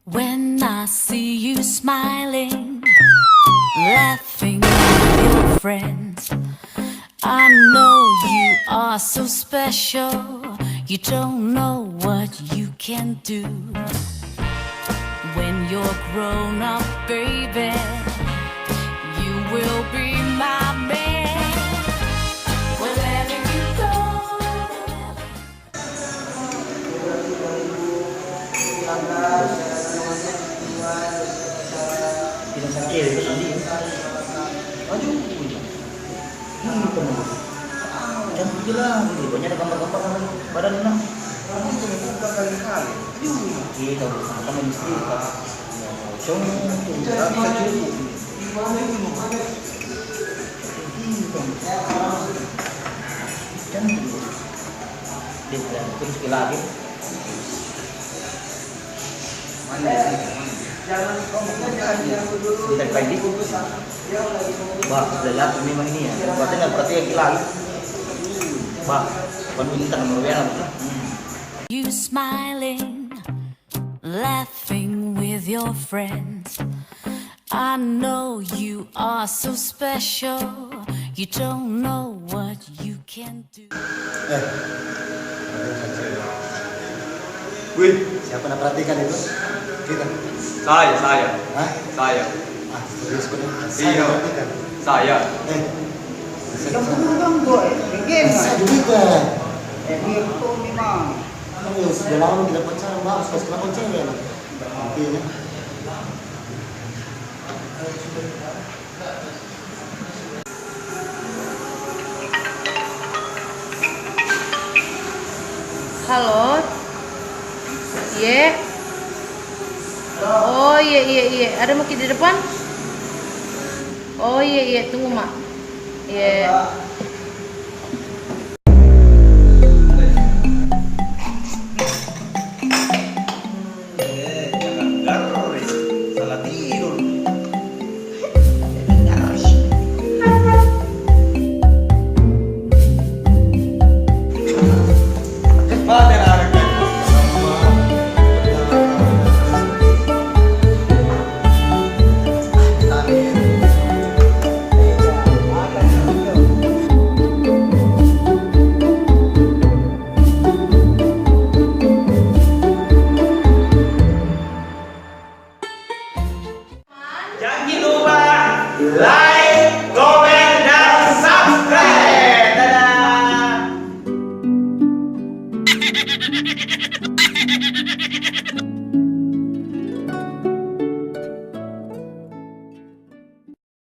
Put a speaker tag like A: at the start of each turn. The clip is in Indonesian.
A: When I see you smiling, laughing with your friends, I know you are so special. You don't know what you can do. When you're grown up, baby, you will be my man. Wherever you go.
B: Pinasakil itu sendiri. Maju. Cantik bilang, banyak ada gambar-gambar badan enam. Kamu itu buka kali-kali. Kita apa main istri? Cong, cantik. Dia bilang terus lagi. Mana? Jangan kita pagi bah lihat memang ini ya berarti yang gila bah peminta nomor WA
A: You smiling, laughing with your friends, I know you are so special. You don't know what you can do.
C: Wih,
B: siapa nak perhatikan itu kita
C: saya.
B: Hah?
C: Saya.
B: Serius kau
C: Iya.
B: perhatikan
C: Saya.
D: Kamu kan boy, game
B: saya juga
D: itu memang.
B: kamu sudah lama tidak pacaran harus kasih kenapa cewek lah intinya
E: Halo. Ye. Oh iya. Ada Maki di depan? Oh iya, tunggu Mak. Iya.